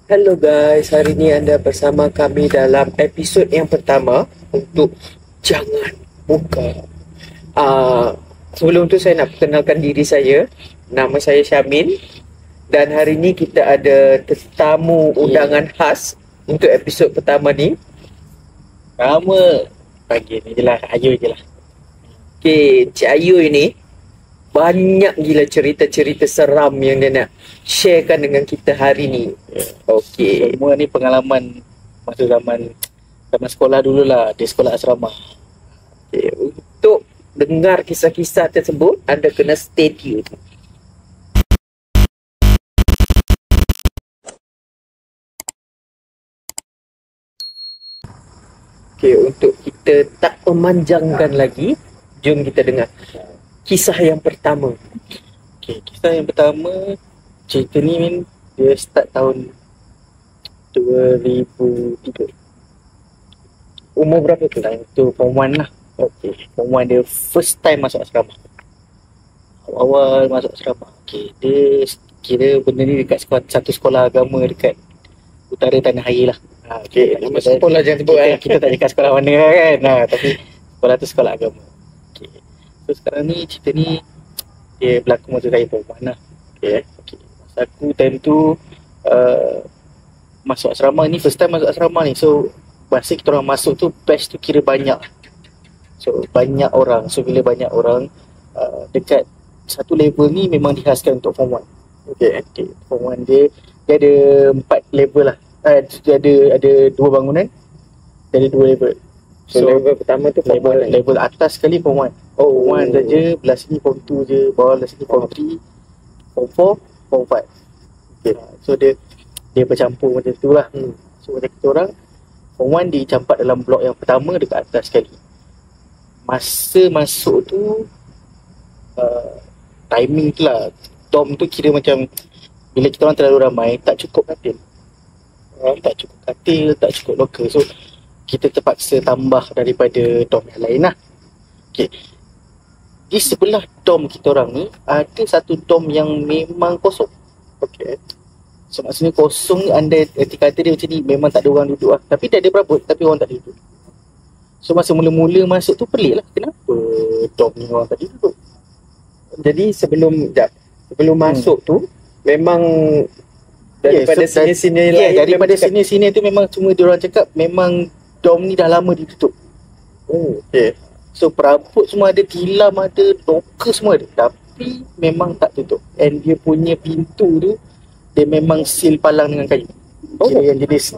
Hello guys, hari ini anda bersama kami dalam episod yang pertama untuk Jangan Buka. Sebelum tu saya nak perkenalkan diri saya. Nama saya Syamin dan hari ini kita ada tetamu undangan khas untuk episod pertama ni. Nama panggil ni je lah, Ayu je lah. Okay, Cik Ayu ini banyak gila cerita-cerita seram yang dia nak sharekan dengan kita hari ni. Okay. Semua ni pengalaman masa zaman sekolah dululah, di sekolah asrama. Okay. Untuk dengar kisah-kisah tersebut, anda kena stay tune. Okay, untuk kita tak memanjangkan lagi, jom kita dengar kisah yang pertama. Okay, kisah yang pertama, cerita ni Min, dia start tahun 2003. Umur berapa tu? Time tu Form 1 lah. Okay. Form 1 dia first time masuk asrama. Awal masuk asrama. Okay, dia kira benda ni dekat satu sekolah agama dekat utara Tanah Air lah. Okay, nama sekolah jangan sebut kita tak cakap sekolah mana kan. Tapi sekolah tu sekolah agama. Okay. So sekarang ni cerita ni dia berlaku masa saya Form 1 lah. Okay. Masa aku time tu masuk asrama ni, first time masuk asrama ni. So masa kita orang masuk tu, batch tu kira banyak. So banyak orang. So bila banyak orang, dekat satu level ni memang dihaskan untuk Form 1. Okay. Form 1 dia ada 4 level lah. Dia ada 2 bangunan. Dia ada 2 level. So level pertama tu level atas sekali Form 1. Form 1 saja, belah sini Form 2 je, bawah belah sini Form 3, Form 4, Form 5. Okay. So dia bercampur macam tu lah. So macam kita orang Form 1 dicampak dalam blok yang pertama dekat atas sekali. Masa masuk tu timing tu lah, dorm tu kira macam bila kita orang terlalu ramai, tak cukup katil. Tak cukup locker. So kita terpaksa tambah daripada dorm yang lain lah. Okay. Di sebelah dorm kita orang ni ada satu dorm yang memang kosong. Okay. So maksudnya kosong ni, anda erti kata dia macam ni, memang tak ada orang duduk lah. Tapi dia ada perabot, tapi orang tak ada duduk. So masa mula-mula masuk tu pelik lah, kenapa dorm ni orang tak ada duduk. Jadi sebelum masuk tu memang daripada senior-senior lain, daripada senior-senior tu memang semua diorang cakap memang dorm ni dah lama ditutup. Okay. So perabot semua ada, tilam ada, locker semua ada, tapi memang tak tutup. And dia punya pintu tu dia memang seal palang dengan kayu. Kira yang jenis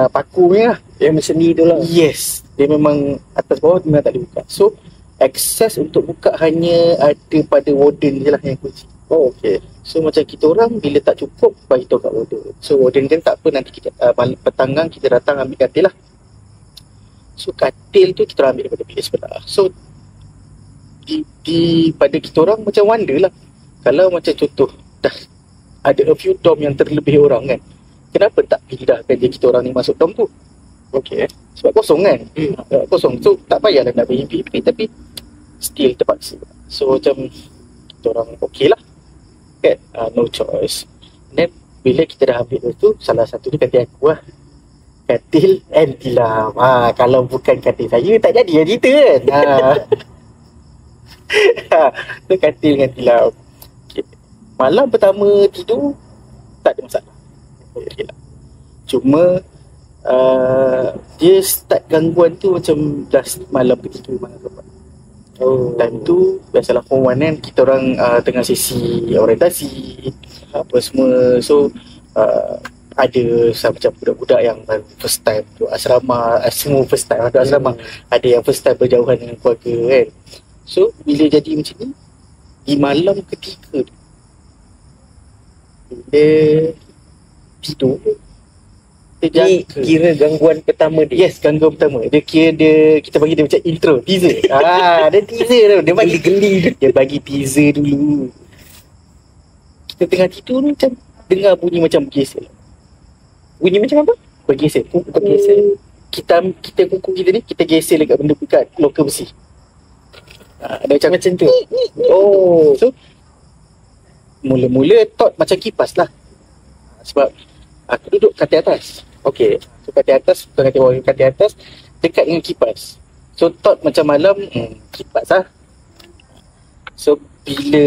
paku ni lah, yang seni tu lah. Yes, dia memang atas bawah memang tak boleh buka. So akses untuk buka hanya ada pada warden je lah yang kunci. Okay. So macam kita orang bila tak cukup, bagi tahu kat warden. So warden kan tak apa, nanti kita petang kita datang ambil katil lah. So katil tu kita orang ambil daripada bilik sebelah. So pada kita orang macam wonder lah, kalau macam contoh dah ada a few dorm yang terlebih orang kan, kenapa tak pindahkan je kita orang ni masuk dorm tu? Okay. Sebab kosong kan. Kosong. So tak payahlah nak bagi tapi still terpaksa. So macam kita orang okey lah kan, no choice. Then bila kita dah ambil tu, salah satu tu katil aku lah, katil and tilam. Kalau bukan katil saya, tak jadi yang cerita kan. Tu katil dengan tilam. Okay. Malam pertama tidur tak ada masalah, okay lah. Cuma dia start gangguan tu macam dah malam ketiga, malam keempat. Time tu biasalah Form 1 kan, kita orang tengah sesi orientasi apa semua. So ada macam budak-budak yang first time tu asrama, semua first time ada asrama. Ada yang first time berjauhan dengan keluarga kan. So bila jadi macam ni, di malam ketiga tu, bila tidur, ni kira gangguan pertama dia. Yes, gangguan pertama. Dia kira kita bagi dia macam intro, teaser. Dia teaser tu. Dia bagi geli. Dia bagi teaser dulu. Kita tengah tidur tu macam dengar bunyi macam bergeser. Bunyi macam apa? Bergeser. Bergeser. Kita kuku kita ni, kita geser dekat benda dekat loker besi. Ada macam tu. So mula-mula thought macam kipas lah. Sebab Aku duduk katil atas. Okey. So katil atas, bukan katil bawah, katil atas dekat dengan kipas. So thought macam malam, kipas lah. So bila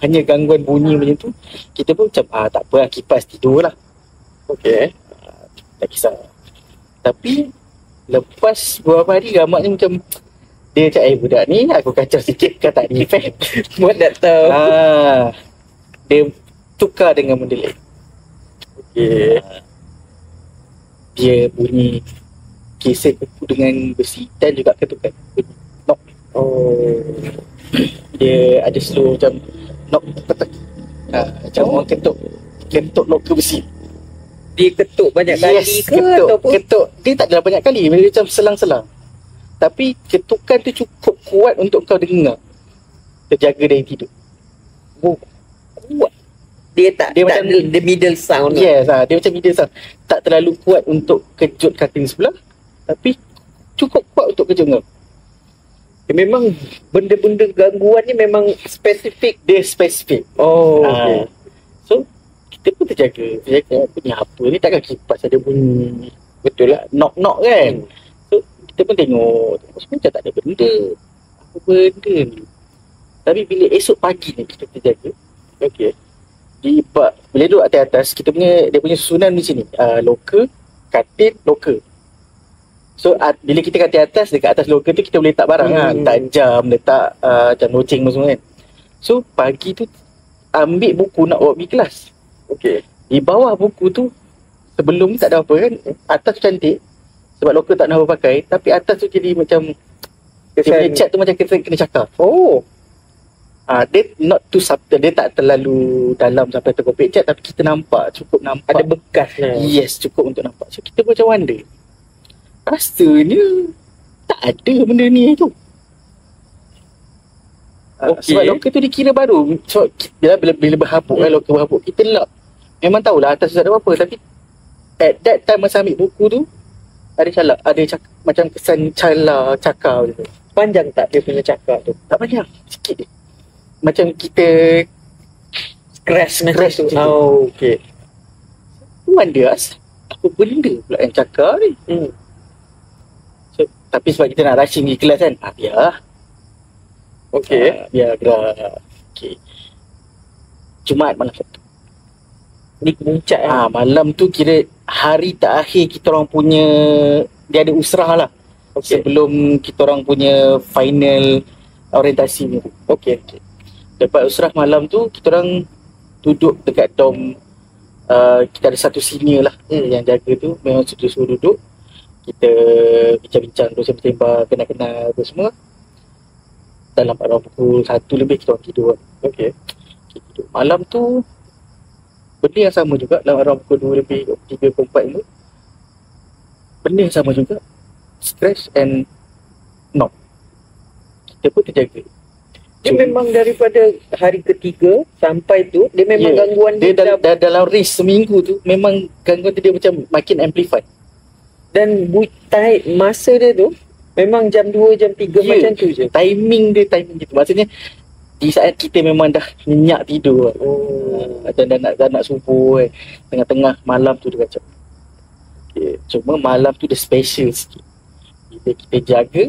hanya gangguan bunyi macam tu, kita pun macam tak apa lah, kipas tidur lah. Okey. Tak kisah. Tapi lepas beberapa hari Rahmat ni macam dia macam budak ni aku kacau sikit kan tak ada efek. Buat tak tahu. Dia tukar dengan benda lain. Okey. Dia bunyi keset kuku dengan besi dan juga ketukan bunyi knock. Oh. Dia ada slow macam knock petak. Macam orang ketuk loker besi. Dia ketuk banyak kali ke ataupun ketuk. Dia tak adalah banyak kali, dia macam selang-selang. Tapi ketukan tu cukup kuat untuk kau dengar. Terjaga dari tidur. kuat? Dia macam the middle sound. Yes, dia macam middle sound. Tak terlalu kuat untuk kejut katil sebelah, tapi cukup kuat untuk kejut kau. Memang benda-benda gangguan ni memang spesifik. Dia spesifik. Oh, okay. So kita pun terjaga bunyi apa ni, takkan kipas ada bunyi. Betul lah, knock-knock kan. So kita pun tengok macam tak ada benda. Apa benda ni. Tapi bila esok pagi ni kita terjaga. Okay. Bila duduk atas, dia punya susunan di sini. Loker, katil, loker. So bila kita kat atas, dekat atas loker tu kita boleh letak barang kan. Letak jam, letak macam loceng semua kan. So pagi tu ambil buku nak bawa pergi kelas. Okay. Di bawah buku tu, sebelum ni tak ada apa kan. Atas tu cantik. Sebab loker tak nak pakai. Tapi atas tu jadi macam dia punya cat tu macam kena cakar. Oh. Dia not too subtle. Dia tak terlalu dalam sampai terkopik cat. Tapi kita cukup nampak. Ada bekas lah. Yes, cukup untuk nampak. So kita macam wonder. Rasanya tak ada benda ni tu. Okay. Sebab loker tu dikira baru. So bila berhabuk kan, loker berhabuk, kita lap. Memang tahulah atas tu tak ada apa-apa. Tapi at that time masa ambil buku tu, ada macam kesan cakar macam tu. Panjang tak dia punya cakar tu? Tak banyak, sikit je. Macam kita scratch tu. Oh, okay. Wonder apa benda pula yang cakar ni. So, tapi sebab kita nak rushing pergi kelas kan, biar. Okay. Biar gerak. Okay. Jumaat malam Sabtu. Ni kemuncak malam tu kira hari terakhir kita orang punya, dia ada usrah lah. Okay. Sebelum kita orang punya final orientasi ni. Okay. Lepas usrah malam tu, kita orang duduk dekat dorm. Kita ada satu senior lah yang jaga tu. Memang suruh duduk. Kita bincang-bincang, terus bertembak, kenal-kenal tu semua. Dalam around pukul 1 lebih kita orang tidur. Okay. Tidur. Malam tu benda yang sama juga. Dalam around pukul 2 lebih, 3 ke 4 tu, benda yang sama juga. Scratch and knock. Kita pun terjaga. Dia memang daripada hari ketiga sampai tu, dia memang gangguan dia dalam range seminggu tu, memang gangguan tu dia macam makin amplified. Dan masa dia tu memang jam 2, jam 3 macam tu je. Timing gitu. Maksudnya di saat kita memang dah nyenyak tidur. Macam dah nak subuh kan. Tengah-tengah malam tu dia macam. Okay. Cuma malam tu dia special sikit. Bila kita jaga,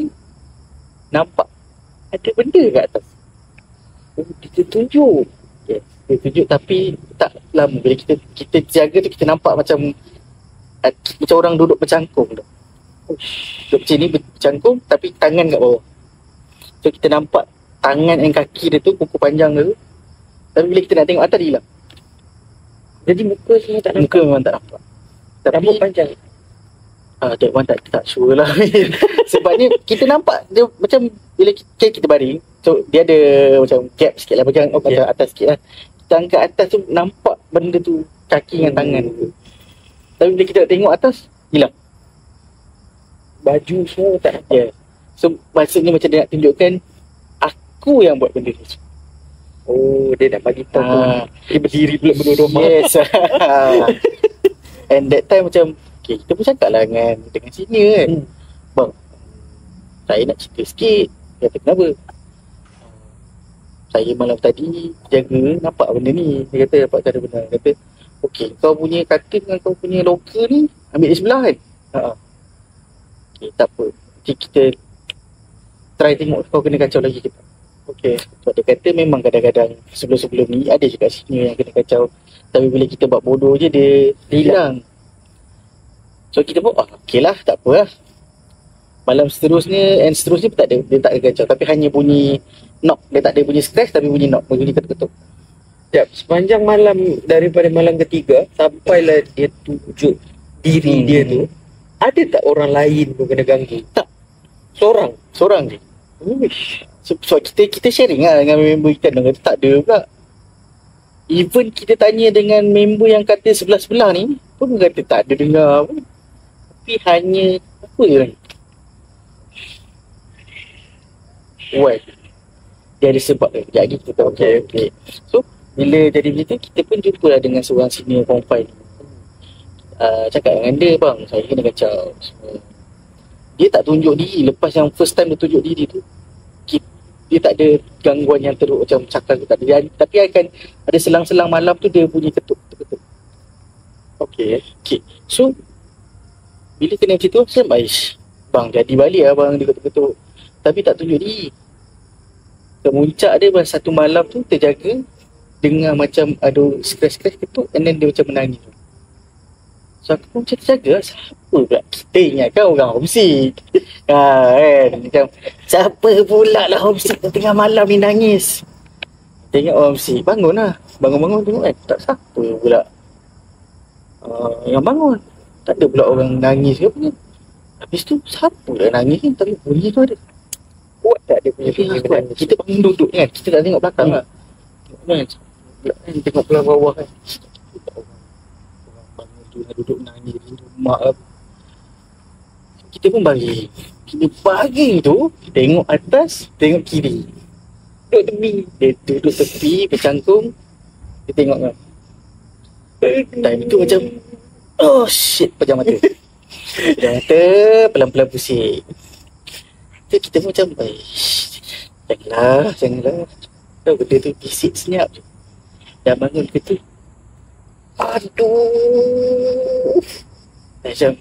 nampak ada benda kat atas. Dia tunjuk. Yes, dia tunjuk tapi tak lama. Bila kita jaga tu, kita nampak macam orang duduk bercangkung tu. Duduk macam ni bercangkung tapi tangan kat bawah. So kita nampak tangan dan kaki dia tu, kuku panjang dia tu. Tapi bila kita nak tengok atas, dia hilang. Jadi muka semua tak nampak? Muka memang tak nampak. Tapi rambut panjang? That one tak sure lah. Sebab ni kita nampak dia macam bila kita baring, so dia ada macam gap sikit lah, macam atas sikit lah. Kita angkat atas tu, nampak benda tu, kaki dengan tangan tu. Tapi bila kita tengok atas, hilang. Baju semua tak nampak. Yeah. So maksudnya macam dia nak tunjukkan aku yang buat benda ni. Oh, dia nak bagi tahu dia berdiri pula berdua rumah. Yes. And that time macam kita pun cakap lah dengan senior kan. Bang, saya nak cerita sikit. Dia kata kenapa? Saya malam tadi jaga, nampak benda ni. Dia kata nampak cara benar. Dia kata okey, kau punya katil dengan kau punya loker ni ambil di sebelah kan? Okey, tak apa. Nanti kita try tengok kau kena kacau lagi ke tak. Okey. Sebab dia kata memang kadang-kadang sebelum-sebelum ni ada juga senior yang kena kacau. Tapi bila kita buat bodoh je dia hilang. So kita buat, okey lah, tak apa lah. Malam seterusnya and seterusnya tak ada, dia tak ada kacau. Tapi hanya bunyi knock. Dia tak ada bunyi scratch tapi bunyi knock. Bunyi ketuk-ketuk. Sekejap, sepanjang malam daripada malam ketiga sampailah dia tunjuk diri dia tu, ada tak orang lain pun kena ganggu? Tak. Seorang je. Uish. So kita sharing lah dengan member kita. Dia kata tak ada pula. Even kita tanya dengan member yang kata sebelah-sebelah ni pun dia kata tak ada dengar pun. Tapi hanya apa je ni? Why? Dia ada sebab dia. Sekejap lagi kita tahu. Okay. So bila jadi begitu, kita pun jumpa lah dengan seorang senior form 5 ni. Cakap dengan dia, bang, saya kena kacau semua. Dia tak tunjuk diri. Lepas yang first time dia tunjuk diri tu, dia tak ada gangguan yang teruk macam cakap tu tak ada. Tapi akan ada selang-selang malam tu dia bunyi ketuk. Okey. So bila kena macam tu, saya baik, bang, jadi balik lah bang, dia ketuk-ketuk. Tapi tak tunjuk diri. Kemuncak dia bang, satu malam tu terjaga dengar macam ada scratch-scratch ketuk, and then dia macam menangis. So aku pun macam terjaga, siapa pula? Kita ingat kan orang homesick. Kan macam siapa pula lah homesick tengah malam ni nangis. Kita ingat orang homesick, bangun lah. Bangun-bangun tengok kan, tak siapa pula yang bangun. Tak ada pula orang nangis ke apa kan. Habis tu siapa pula nangis kan, tapi bunyi tu ada. Kuat tak dia punya bunyi Kuat. menangis? Kita bangun duduk kan, kita tak tengok belakang lah. Tengok belah bawah kan. Orang bangun tu nak duduk nangis di rumah apa. Kita pun baring. Kita baring tu, tengok atas, tengok kiri. Duduk tepi. Dia duduk tepi, bercangkung. Dia tengok kan. Time tu macam, oh shit, pejam mata. Pejam mata, pelan-pelan pusing. Tu kita pun macam, janganlah. Tahu benda tu bisik senyap je. Dah bangun ke tu, aduh. Macam,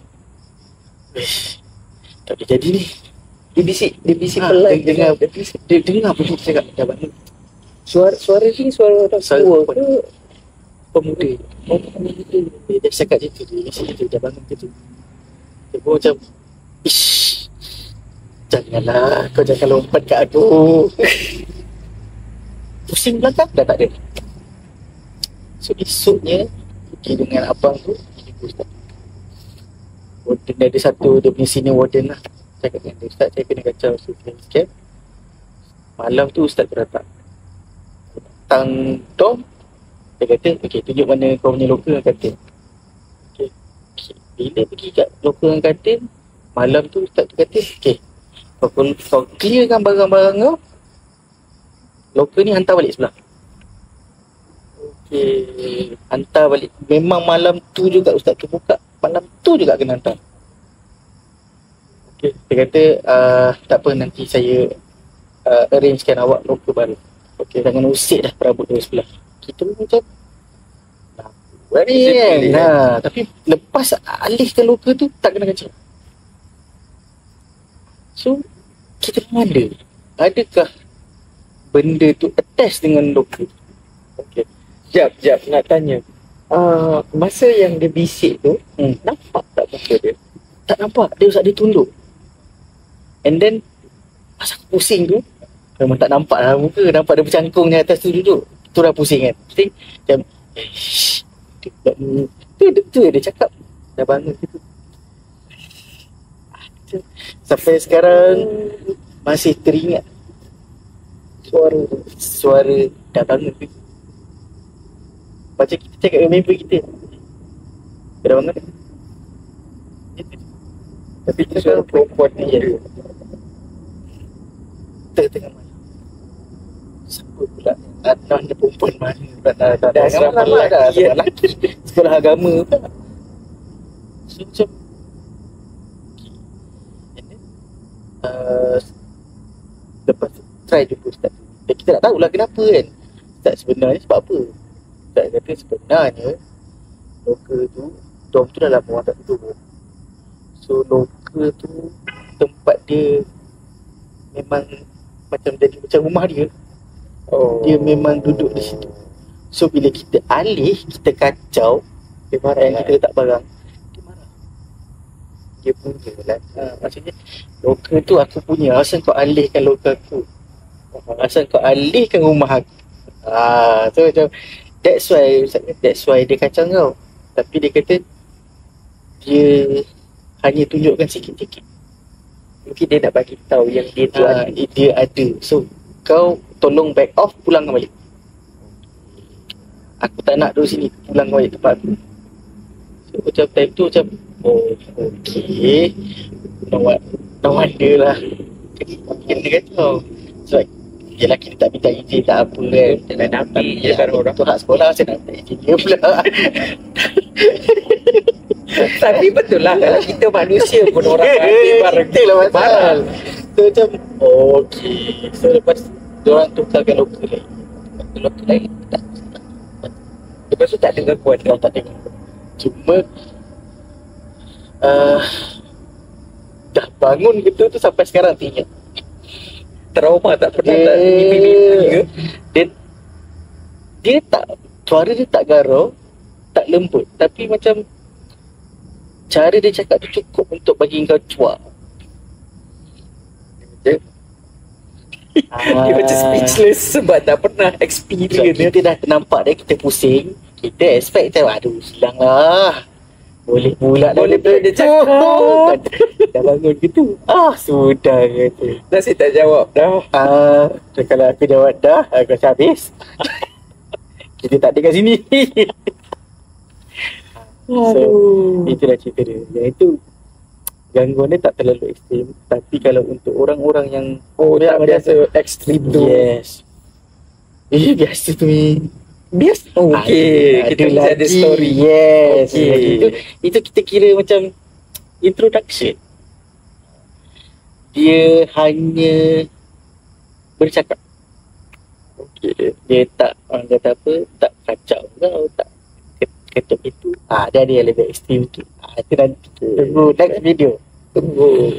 tak boleh jadi ni. Dia bisik pelan. Dia dengar pun dia cakap, dah bangun. Suara ni suara orang tua ke? Pemuda. Dia cakap macam tu. Dia mesti gitu, dah bangun ke tu. Dia pun macam, ish, janganlah, kau jangan lompat kat aku. Pusing belakang, dah tak ada. So esoknya, pergi dengan abang tu, pergi Ustaz. Warden ada satu, dia punya senior warden lah. Cakap dengan dia, Ustaz, saya kena kacau sikit. Malam tu Ustaz tu datang. Datang dorm. Dia kata, okey, tunjuk mana kau punya loker dengan katil. Okay. Bila pergi kat loker dengan katil, malam tu Ustaz tu kata, okey, kau clearkan barang-barang kau, loker ni hantar balik sebelah. Okey, hantar balik. Memang malam tu juga Ustaz tu buka, malam tu juga kena hantar. Okey, dia kata, tak apa, nanti saya arrangekan awak loker baru. Okey, jangan usik dah perabot dari sebelah. Kita pun macam ni kan. Tapi lepas alihkan loker tu, tak kena kacau. So kita pun wonder, adakah benda tu attach dengan loker? Okey. Jap nak tanya. Masa yang dia bisik tu, nampak tak muka dia? Tak nampak, dia usah dia tunduk. And then pas aku pusing tu, memang tak nampak lah muka, nampak dia bercangkung di atas tu duduk. Tu dah pusing kan. Pusing macam tu dia cakap, dah bangun gitu. Sampai sekarang masih teringat suara dah bangun tu. Macam kita cakap dengan member kita, dah bangun. Tapi kita Suara perempuan ni ya. Tengah malam. Siapa pula? Ada perempuan mana pula? Dah asrama lelaki. Sekolah agama pula. So macam lepas tu try jumpa Ustaz. Kita tak tahulah kenapa kan. Ustaz sebenarnya sebab apa. Ustaz kata sebenarnya loka tu, dom tu dalam orang tak tidur. So loka tu tempat dia memang macam jadi macam rumah dia. Oh. Dia memang duduk di situ. So bila kita alih, kita kacau, Dia marah yang lah. kita letak barang, dia marah. Dia punya lah. Maksudnya loka tu aku punya, asal kau alihkan loka aku, asal kau alihkan rumah aku. So macam that's why dia kacau kau. Tapi dia kata dia hanya tunjukkan sikit-sikit. Mungkin dia nak bagi tahu yang dia tu ada. Dia ada. So kau tolong back off, pulangkan balik. Aku tak nak duduk sini, pulang balik tempat aku. So macam time tu macam, oh okay, no wonder lah kena kacau. So yelah, kita tak minta izin, tak apa kan, Dan ambil je kan orang. tu hak sekolah, saya nak minta izin dia pula. Tapi betul lah, kalau kita manusia pun orang ambil barang kita lah barang. pasal. So macam okay. So lepas diorang tukarkan lokal lain. Lokal lain tak. Lepas tu tak dengar kuat. Kau tak tengok. Cuma dah bangun gitu tu sampai sekarang teringat. Trauma tak pernah Dia- tak mimpi-mimpi ke? Dia tak, suara dia tak garau, tak lembut, tapi macam cara dia cakap tu cukup untuk bagi kau cuak. Dia macam speechless sebab tak pernah So, experience dia. kita dah nampak dia, kita pusing, kita expect macam aduh silang lah, boleh pula Boleh pula dia cakap. dah bangun gitu, sudah kata. Nasib tak jawab dah. So, kalau aku jawab dah, aku rasa habis. Kita tak ada kat sini. So itulah cerita dia. Yang itu gangguan dia tak terlalu ekstrim, tapi kalau untuk orang-orang yang Tak biasa ekstrim tu. yes, biasa tu ni. Biasa. Okey, kita mesti ada story. Yes. Okey. Itu kita kira macam introduction. Dia hanya bercakap. Okey. Dia tak, orang kata apa, tak kacau kau, tak ketuk itu. Dia ada yang lebih ekstrim tu. Itu nanti tunggu next video. Tunggu.